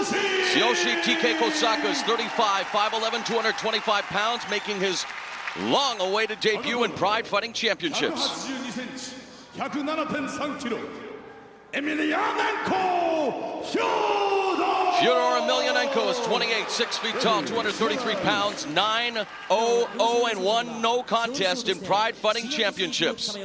Tsuyoshi TK Kohsaka is 35, 5'11", 225 pounds, making his long-awaited debut in Pride Fighting Championships. Fyodor Emelianenko is 28, 6 feet tall, 233 pounds, 9-0-0-1, no contest in Pride Fighting Championships.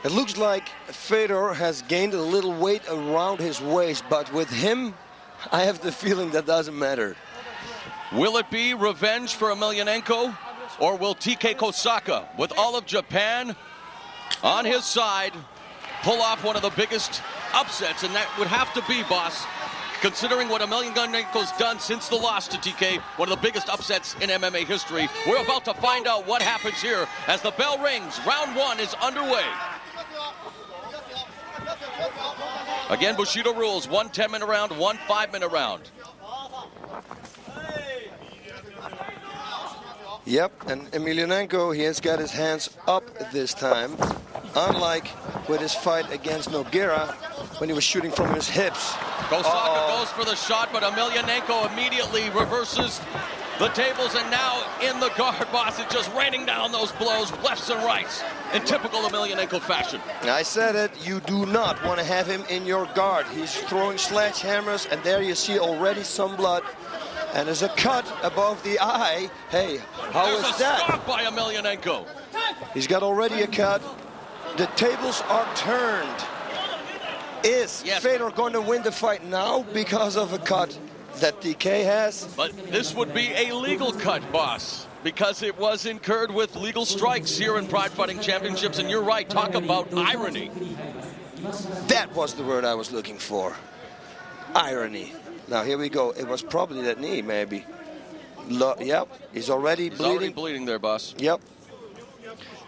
It looks like Fedor has gained a little weight around his waist, but with him, I have the feeling that doesn't matter. Will it be revenge for Emelianenko, or will TK Kohsaka, with all of Japan on his side, pull off one of the biggest upsets? And that would have to be, boss, considering what Emelianenko's done since the loss to TK, one of the biggest upsets in MMA history. We're about to find out what happens here as the bell rings. Round one is underway. Again, Bushido rules, 1 10-minute round, 1 5-minute round. Yep, and Emelianenko, he has got his hands up this time, unlike with his fight against Nogueira when he was shooting from his hips. Kohsaka goes for the shot, but Emelianenko immediately reverses the tables, and now in the guard, boss, is just raining down those blows lefts and rights in typical Emelianenko fashion. I said it, you do not want to have him in your guard. He's throwing sledgehammers, and there you see already some blood. And there's a cut above the eye. Hey, how is that? There's a stop by Emelianenko. He's got already a cut. The tables are turned. Is Fedor going to win the fight now because of a cut that TK has? But this would be a legal cut, boss, because it was incurred with legal strikes here in Pride Fighting Championships. And you're right, talk about irony. That was the word I was looking for. Irony. Now here we go. It was probably that knee, maybe. Yep, he's already bleeding. Already bleeding there, boss. Yep.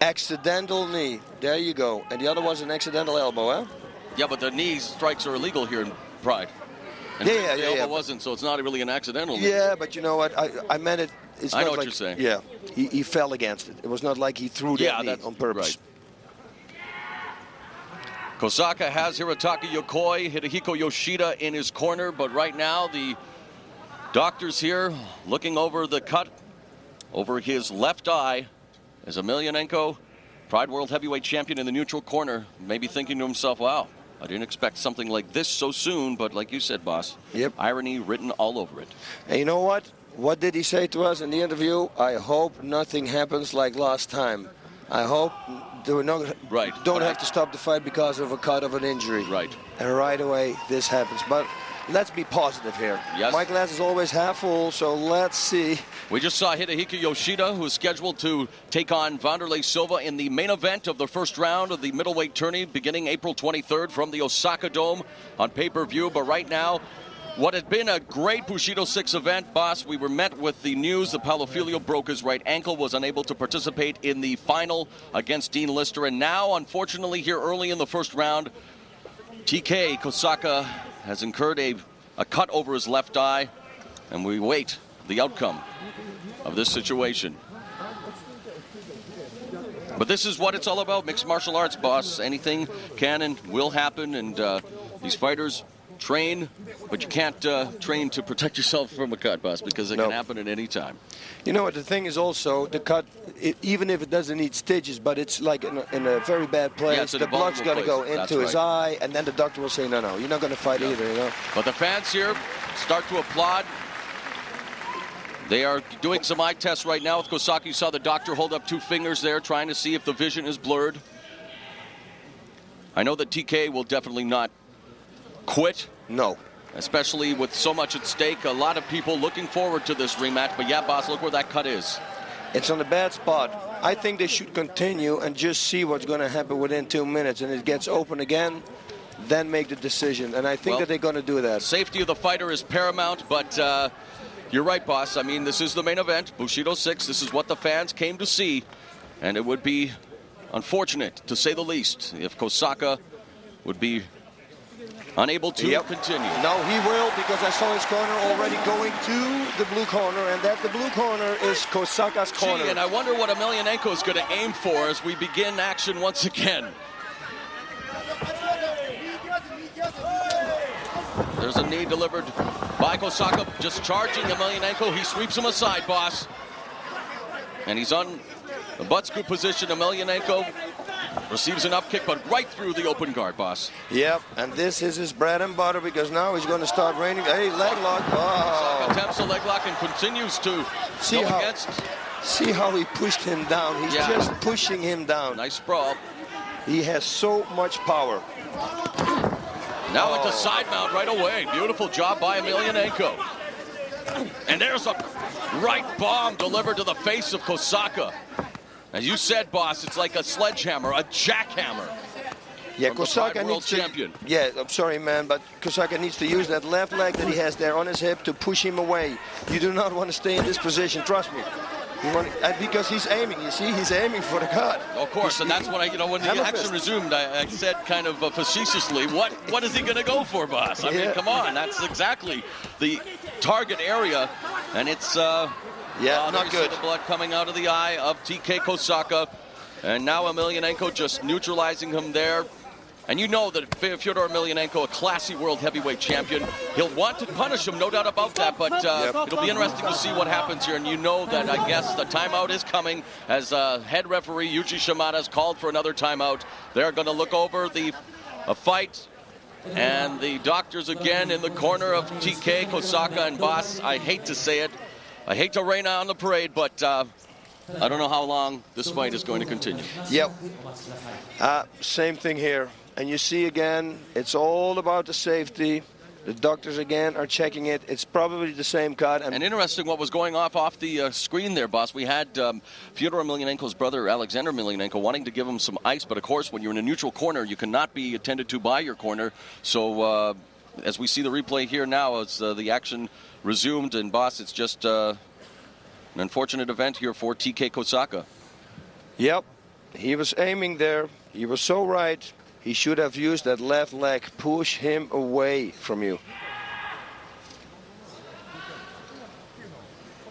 Accidental knee. There you go. And the other was an accidental elbow, huh? Yeah, but the knee strikes are illegal here in Pride. And yeah. The elbow wasn't, so it's not really an accidental knee. Yeah, but you know what? I meant it. It's I not know what like, you're saying. Yeah, he fell against it. It was not like he threw that knee on purpose. Right. Kohsaka has Hirataka Yokoi, Hidehiko Yoshida in his corner, but right now the doctors here looking over the cut over his left eye as Emelianenko, Pride World Heavyweight Champion, in the neutral corner, maybe thinking to himself, wow, I didn't expect something like this so soon, but like you said, boss, irony written all over it. And you know what? What did he say to us in the interview? I hope nothing happens like last time. I hope don't have to stop the fight because of a cut of an injury. Right. And right away, this happens. But let's be positive here. Yes. My glass is always half full, so let's see. We just saw Hidehiko Yoshida, who is scheduled to take on Wanderlei Silva in the main event of the first round of the middleweight tourney beginning April 23rd from the Osaka Dome on pay-per-view. But right now, what had been a great Bushido 6 event, boss, we were met with the news that Paulo Filho broke his right ankle, was unable to participate in the final against Dean Lister. And now, unfortunately, here early in the first round, TK Kohsaka has incurred a cut over his left eye, and we wait the outcome of this situation. But this is what it's all about, mixed martial arts, boss. Anything can and will happen, and these fighters train, but you can't train to protect yourself from a cut, boss, because it can happen at any time. You know what, the thing is also, the cut, even if it doesn't need stitches, but it's like in a very bad place, the blood's got to go into his eye, and then the doctor will say, no, you're not going to fight either, you know. But the fans here start to applaud. They are doing some eye tests right now with Kohsaka. You saw the doctor hold up 2 fingers there, trying to see if the vision is blurred. I know that TK will definitely not quit. No. Especially with so much at stake. A lot of people looking forward to this rematch. But yeah, boss, look where that cut is. It's on a bad spot. I think they should continue and just see what's going to happen within 2 minutes. And it gets open again, then make the decision. And I think that they're going to do that. Safety of the fighter is paramount. But you're right, boss. I mean, this is the main event. Bushido 6. This is what the fans came to see. And it would be unfortunate, to say the least, if Kohsaka would be unable to continue. No, he will, because I saw his corner already going to the blue corner, and that the blue corner is Kohsaka's corner. And I wonder what Emelianenko is going to aim for as we begin action once again. There's a knee delivered by Kohsaka, just charging Emelianenko. He sweeps him aside, boss. And he's on the butt scoop position. Emelianenko receives an up kick, but right through the open guard, boss. Yep, and this is his bread and butter because now he's going to start raining. Hey, leg lock. Oh. Kohsaka attempts a leg lock and continues to go against. See how he pushed him down. He's just pushing him down. Nice sprawl. He has so much power. Now into side mount right away. Beautiful job by Emelianenko. And there's a right bomb delivered to the face of Kohsaka. As you said, boss, it's like a sledgehammer, a jackhammer. Yeah, Kohsaka needs to. Champion. Yeah, I'm sorry, man, but Kohsaka needs to use that left leg that he has there on his hip to push him away. You do not want to stay in this position, trust me. Because he's aiming, you see, he's aiming for the cut. Of course, and that's when when the action resumed, I said kind of facetiously, what is he going to go for, boss? I mean, come on, that's exactly the target area, and it's not good. The blood coming out of the eye of TK Kohsaka, and now Emelianenko just neutralizing him there. And you know that Fyodor Emelianenko, a classy world heavyweight champion, he'll want to punish him, no doubt about that, but it'll be interesting to see what happens here. And you know that, I guess, the timeout is coming as head referee Yuji Shimada has called for another timeout. They're going to look over the fight, and the doctors again in the corner of TK Kohsaka. And boss, I hate to say it, I hate to rain on the parade, but I don't know how long this fight is going to continue. Yep. Same thing here. And you see again, it's all about the safety. The doctors again are checking it. It's probably the same cut. And interesting what was going off the screen there, boss. We had Fyodor Emelianenko's brother, Alexander Emelianenko, wanting to give him some ice. But of course, when you're in a neutral corner, you cannot be attended to by your corner. So as we see the replay here now, as the action resumed, and boss, it's just an unfortunate event here for TK Kohsaka. Yep. He was aiming there. He was so right. He should have used that left leg. Push him away from you.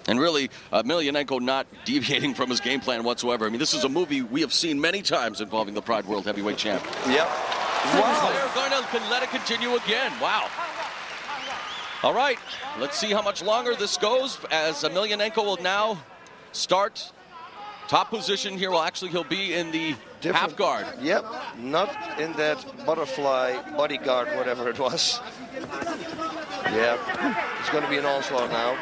And really, Emelianenko not deviating from his game plan whatsoever. I mean, this is a movie we have seen many times involving the Pride World Heavyweight Champ. Yep. Wow. They're going to let it continue again. Wow. All right. Let's see how much longer this goes as Emelianenko will now start top position here. Well, actually, he'll be in the half guard. Yep, not in that butterfly bodyguard, whatever it was. Yeah, it's going to be an onslaught now.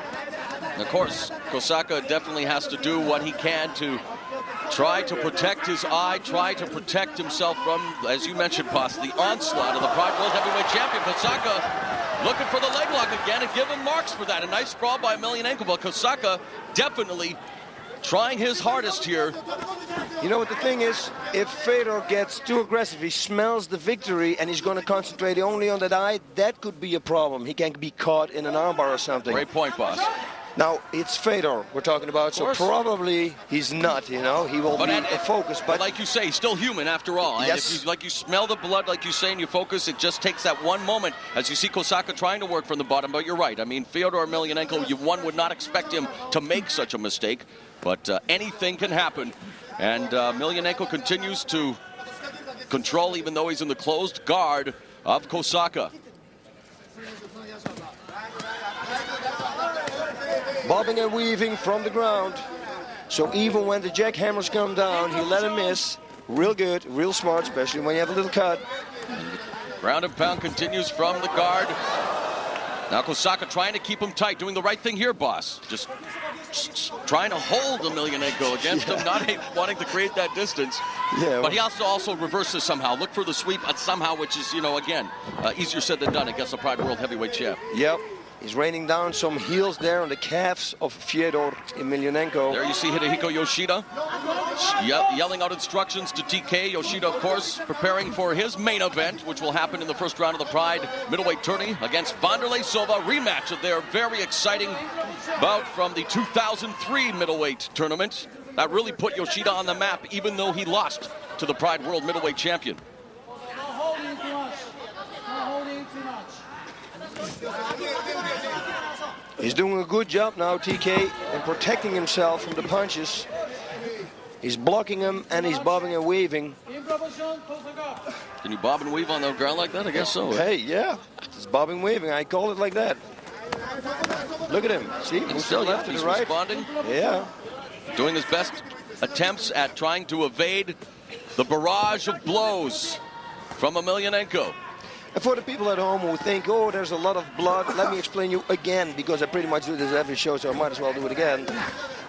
And of course, Kohsaka definitely has to do what he can to try to protect his eye, try to protect himself from, as you mentioned, boss, the onslaught of the Pride World Heavyweight Champion. Kohsaka looking for the leg lock again and give him marks for that. A nice sprawl by Emelianenko, but Kohsaka definitely trying his hardest here. You know what the thing is? If Fedor gets too aggressive, he smells the victory and he's going to concentrate only on that eye, that could be a problem. He can be caught in an armbar or something. Great point, boss. Now, it's Fedor we're talking about, so probably he's not, you know. He will be focused. But like you say, he's still human after all. Yes. And if you smell the blood, like you say, and you focus, it just takes that one moment as you see Kohsaka trying to work from the bottom. But you're right. I mean, Fyodor Emelianenko, one would not expect him to make such a mistake. But anything can happen. And Emelianenko continues to control, even though he's in the closed guard of Kohsaka. Bobbing and weaving from the ground. So even when the jackhammers come down, he let him miss. Real good, real smart, especially when you have a little cut. Ground and pound continues from the guard. Now Kohsaka trying to keep him tight, doing the right thing here, boss. Just trying to hold Emelianenko against him, not wanting to create that distance. Yeah, but he also reverses somehow. Look for the sweep somehow, which is, again, easier said than done against the Pride World Heavyweight Champ. Yep. He's raining down some heels there on the calves of Fyodor Emelianenko. There you see Hidehiko Yoshida yelling out instructions to TK. Yoshida, of course, preparing for his main event, which will happen in the first round of the Pride middleweight tourney against Vanderlei Silva. Rematch of their very exciting bout from the 2003 middleweight tournament. That really put Yoshida on the map, even though he lost to the Pride World middleweight champion. He's doing a good job now, TK, in protecting himself from the punches. He's blocking him and he's bobbing and weaving. Can you bob and weave on the ground like that? I guess so. Hey, yeah. It's bobbing weaving. I call it like that. Look at him. See? Moves Still, left to he's the right. responding. Yeah. Doing his best attempts at trying to evade the barrage of blows from Emelianenko. And for the people at home who think, oh, there's a lot of blood, let me explain you again, because I pretty much do this every show, so I might as well do it again.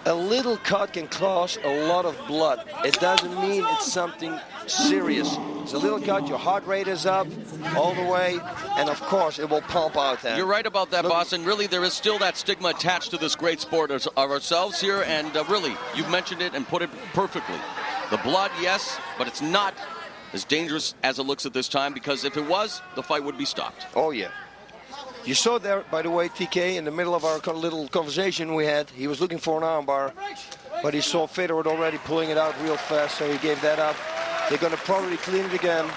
A little cut can cause a lot of blood. It doesn't mean it's something serious. It's a little cut, your heart rate is up all the way, and of course it will pump out then. You're right about that, boss, and really there is still that stigma attached to this great sport of ourselves here, and really, you've mentioned it and put it perfectly. The blood, yes, but it's not as dangerous as it looks at this time, because if it was, the fight would be stopped. Oh, yeah. You saw there, by the way, TK, in the middle of our little conversation we had, he was looking for an armbar, but he saw Fedor already pulling it out real fast, so he gave that up. They're going to probably clean it again.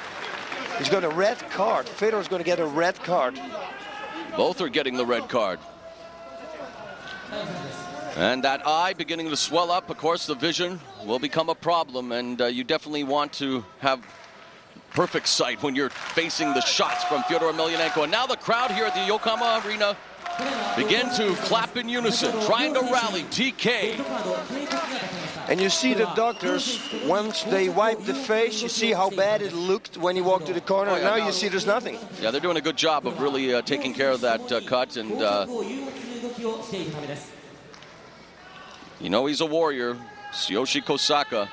He's got a red card. Fedor's going to get a red card. Both are getting the red card. And that eye beginning to swell up, of course, the vision will become a problem, and you definitely want to have perfect sight when you're facing the shots from Fyodor Emelianenko. And now the crowd here at the Yokohama Arena begin to clap in unison, trying to rally TK. And you see the doctors, once they wipe the face, you see how bad it looked when he walked to the corner. Oh, yeah, now you see there's nothing. Yeah, they're doing a good job of really taking care of that cut. And you know he's a warrior, Tsuyoshi Kohsaka.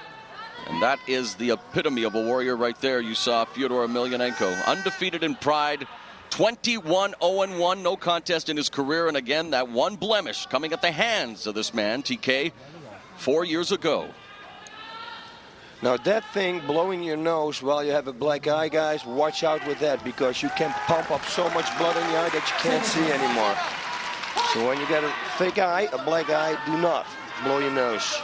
And that is the epitome of a warrior right there. You saw Fyodor Emelianenko, undefeated in pride, 21-0-1, no contest in his career. And again, that one blemish coming at the hands of this man, TK, 4 years ago. Now that thing blowing your nose while you have a black eye, guys, watch out with that, because you can pump up so much blood in the eye that you can't see anymore. So when you get a fake eye, a black eye, do not blow your nose.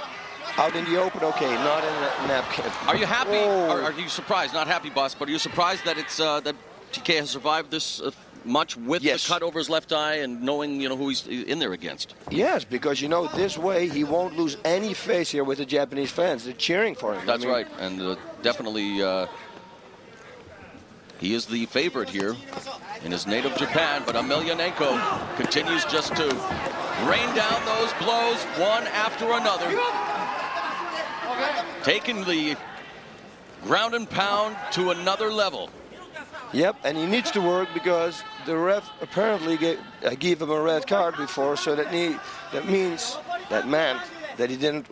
Out in the open, okay, not in a napkin. Are you happy? Oh. Are you surprised? Not happy, boss, but are you surprised that it's that TK has survived this much with Yes. the cut over his left eye and knowing, you know, who he's in there against? Yes, because, you know, this way he won't lose any face here with the Japanese fans. They're cheering for him. That's right, and definitely he is the favorite here in his native Japan, but Emelianenko continues just to rain down those blows one after another, taking the ground and pound to another level. Yep, and he needs to work because the ref apparently gave him a red card before, so that meant that he didn't,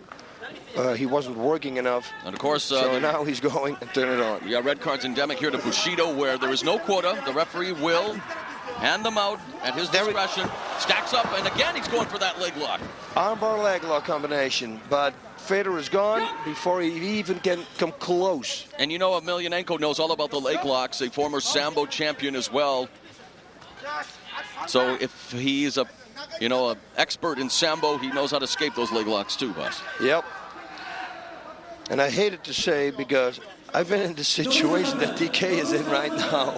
he wasn't working enough. And of course, so now he's going and turn it on. Yeah, red cards endemic here to Bushido, where there is no quota. The referee will hand them out at his discretion. Stacks up, and again he's going for that leg lock. Armbar leg lock combination, but Fedor is gone before he even can come close. And you know, Emelianenko knows all about the leg locks, a former Sambo champion as well. So if he's a expert in Sambo, he knows how to escape those leg locks too, boss. Yep. And I hate it to say, because I've been in the situation that TK is in right now.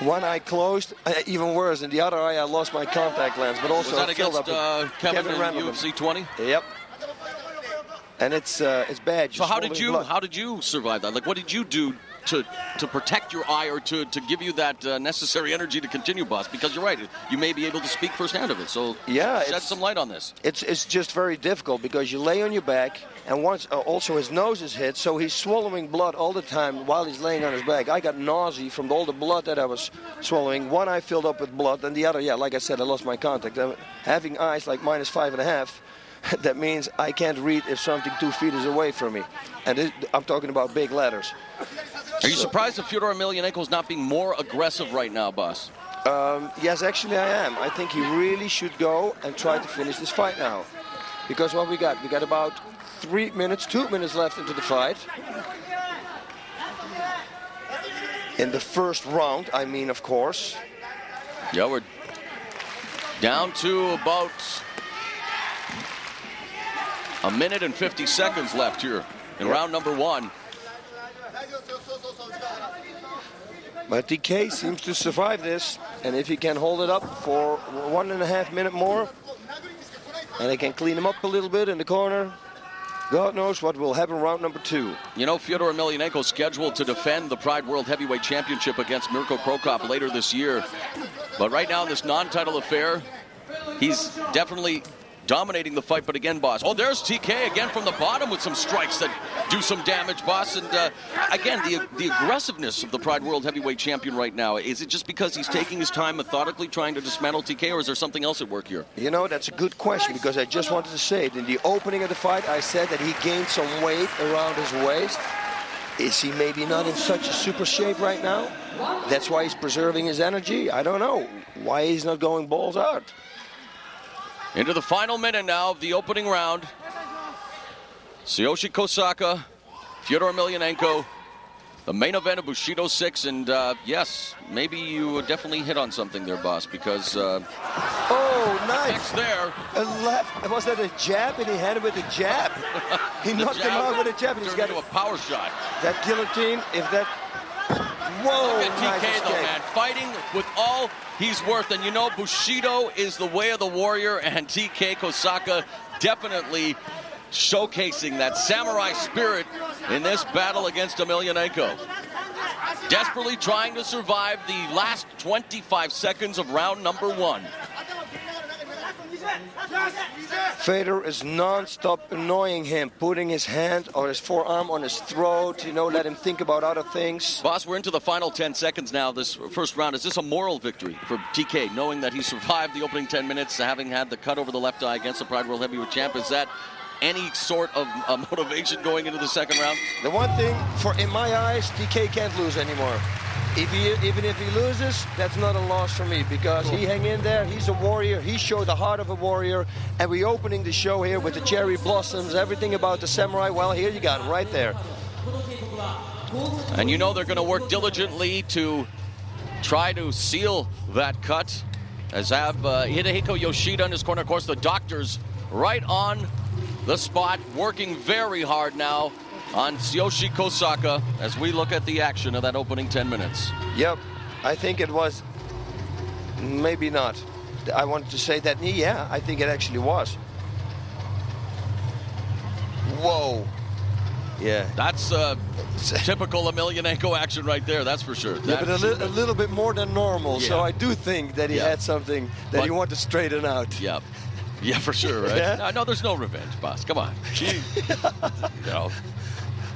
One eye closed, even worse. In the other eye, I lost my contact lens, but also was that filled against up Kevin in Randleman. UFC 20? Yep. And it's bad. So how did you survive that? Like, what did you do to protect your eye, or to give you that necessary energy to continue, boss? Because you're right, you may be able to speak firsthand of it. So yeah, shed some light on this. It's just very difficult, because you lay on your back, and once also his nose is hit, so he's swallowing blood all the time while he's laying on his back. I got nausea from all the blood that I was swallowing. One eye filled up with blood, and the other, yeah, like I said, I lost my contact. Having eyes like -5.5. That means I can't read if something 2 feet is away from me. And I'm talking about big letters. Are you surprised that Fyodor Emelianenko is not being more aggressive right now, boss? Yes, actually I am. I think he really should go and try to finish this fight now. Because what we got about 2 minutes left into the fight. In the first round, I mean, of course. Yeah, we're down to about a minute and 50 seconds left here in round number 1. But TK seems to survive this, and if he can hold it up for 1.5 minutes more, and they can clean him up a little bit in the corner, God knows what will happen round number 2. You know, Fyodor Emelianenko scheduled to defend the Pride World Heavyweight Championship against Mirko Krokop later this year. But right now, in this non-title affair, he's definitely dominating the fight. But again, boss, oh, there's TK again from the bottom with some strikes that do some damage, boss. And again, the aggressiveness of the Pride World Heavyweight Champion right now, is it just because he's taking his time methodically trying to dismantle TK, or is there something else at work here? You know, that's a good question, because I just wanted to say it. In the opening of the fight, I said that he gained some weight around his waist. Is he maybe not in such a super shape right now? That's why he's preserving his energy? I don't know. Why he's not going balls out? Into the final minute now of the opening round. Tsuyoshi Kohsaka, Fyodor Emelianenko, the main event of Bushido 6. And yes, maybe you definitely hit on something there, boss, because... oh, nice. Next there. A left. Was that a jab? And he had it with a jab. He knocked him out with a jab. And he's got into a power shot. That guillotine, if that... Whoa, look at TK, nice though, man. Fighting with all he's worth. And you know, Bushido is the way of the warrior, and TK Kohsaka definitely showcasing that samurai spirit in this battle against Emelianenko. Desperately trying to survive the last 25 seconds of round number 1. Fedor is non-stop annoying him, putting his hand or his forearm on his throat, you know, let him think about other things. Boss, we're into the final 10 seconds now, this first round. Is this a moral victory for TK, knowing that he survived the opening 10 minutes, having had the cut over the left eye against the Pride World Heavyweight Champ? Is that any sort of motivation going into the second round? The one thing, in my eyes, TK can't lose anymore. Even if he loses, that's not a loss for me, because he hang in there. He's a warrior. He showed the heart of a warrior. And we're opening the show here with the cherry blossoms, everything about the samurai. Well, here you got it right there. And you know they're going to work diligently to try to seal that cut, as have Hidehiko Yoshida in his corner. Of course, the doctors right on the spot, working very hard now on Tsuyoshi Kohsaka as we look at the action of that opening 10 minutes. Yep, I think it was, maybe not. I wanted to say that knee, yeah, I think it actually was. Whoa. Yeah. That's typical Emelianenko action right there, that's for sure. Yeah, but a little bit more than normal, so I do think that he had something that he wanted to straighten out. Yeah. Yeah, for sure, right? Yeah? No, there's no revenge, boss. Come on. You know.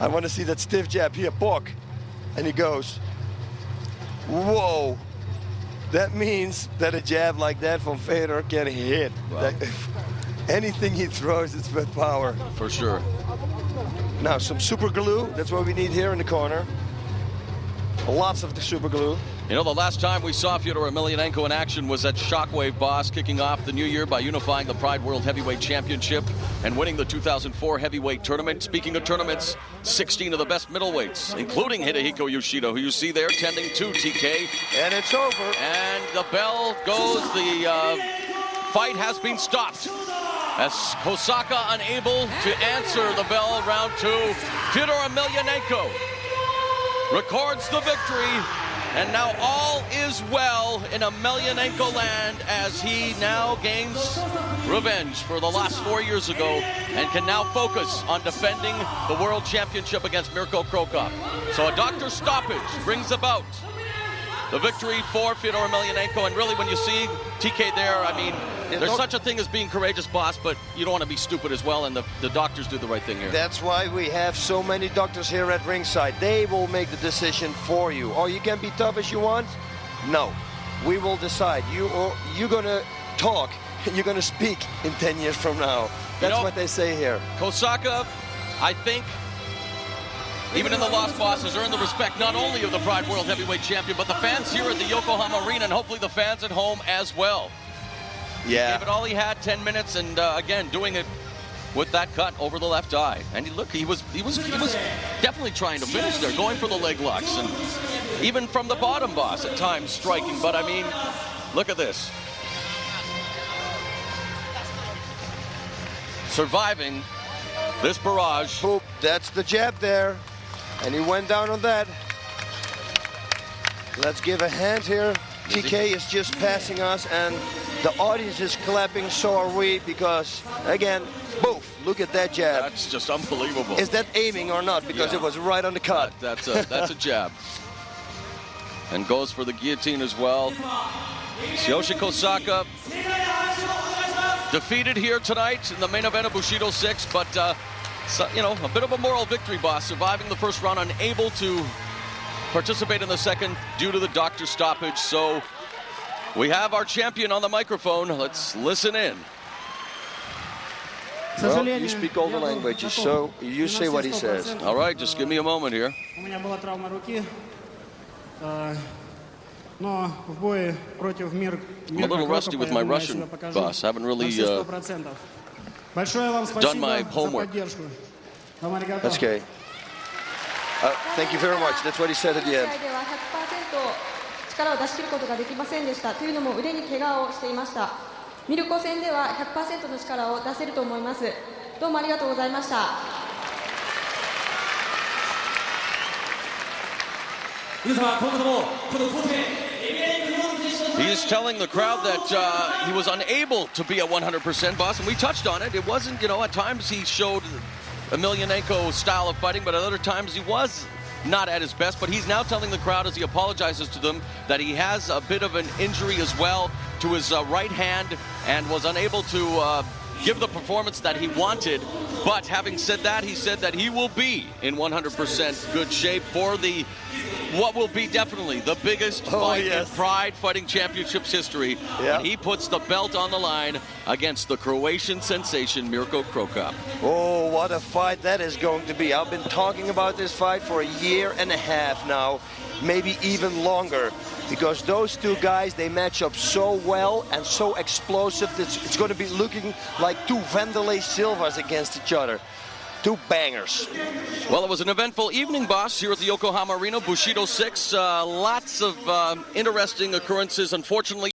I want to see that stiff jab here, poke. And he goes, whoa. That means that a jab like that from Fedor can hit. Wow. Anything he throws, it's with power. For sure. Now, some super glue. That's what we need here in the corner. Lots of the super glue. You know, the last time we saw Fyodor Emelianenko in action was at Shockwave, boss, kicking off the new year by unifying the Pride World Heavyweight Championship and winning the 2004 heavyweight tournament. Speaking of tournaments, 16 of the best middleweights, including Hidehiko Yoshida, who you see there tending to TK. And it's over. And the bell goes. The fight has been stopped, as Kohsaka unable to answer the bell. Round 2. Fyodor Emelianenko records the victory. And now all is well in Emelianenko land, as he now gains revenge for the last 4 years ago and can now focus on defending the World Championship against Mirko Krokop. So a doctor's stoppage brings about the victory for Fyodor Emelianenko. And really, when you see TK there, I mean, there's such a thing as being courageous, boss, but you don't want to be stupid as well, and the doctors do the right thing here. That's why we have so many doctors here at ringside. They will make the decision for you. Or you can be tough as you want. No, we will decide. You're going to talk, you're going to speak in 10 years from now. That's what they say here. Kohsaka, I think, even in the lost, boss, has earned the respect not only of the Pride World Heavyweight Champion, but the fans here at the Yokohama Arena, and hopefully the fans at home as well. Yeah. He gave it all he had, 10 minutes, and again, doing it with that cut over the left eye. And look, he was definitely trying to finish there, going for the leg locks, and even from the bottom, boss, at times striking. But I mean, look at this. Surviving this barrage. Boop, that's the jab there. And he went down on that. Let's give a hand here TK is just passing us, and the audience is clapping, so are we, because, again, boof, look at that jab. That's just unbelievable. Is that aiming or not? Because it was right on the cut. That's a jab. And goes for the guillotine as well. Tsuyoshi Kohsaka defeated here tonight in the main event of Bushido 6, but so, you know, a bit of a moral victory, boss, surviving the first round, unable to participate in the second due to the doctor stoppage. So we have our champion on the microphone. Let's listen in. Well, you speak all the languages, so you say what he says. All right, just give me a moment here. I'm a little rusty with my Russian, boss. Haven't really done my homework. That's okay. Thank you very much. That's what he said at the end. 力を出し切ることができませんでした。というのも腕に怪我をしていました。ミルコ戦では 100% の力を出せると思います。どうもありがとうございました。 He is telling the crowd that he was unable to be at 100%, boss, and we touched on it. It wasn't, you know, at times he showed Emelianenko style of fighting, but at other times he was not at his best. But he's now telling the crowd as he apologizes to them that he has a bit of an injury as well to his right hand and was unable to give the performance that he wanted. But having said that, he said that he will be in 100% good shape for the what will be definitely the biggest fight in Pride Fighting Championships history. When he puts the belt on the line against the Croatian sensation Mirko Krokop. Oh, what a fight that is going to be. I've been talking about this fight for a year and a half now, maybe even longer, because those two guys, they match up so well and so explosive. It's going to be looking like two Vanderlei Silvas against each other. Two bangers. Well, it was an eventful evening, boss, here at the Yokohama Arena, Bushido 6. Lots of interesting occurrences, unfortunately.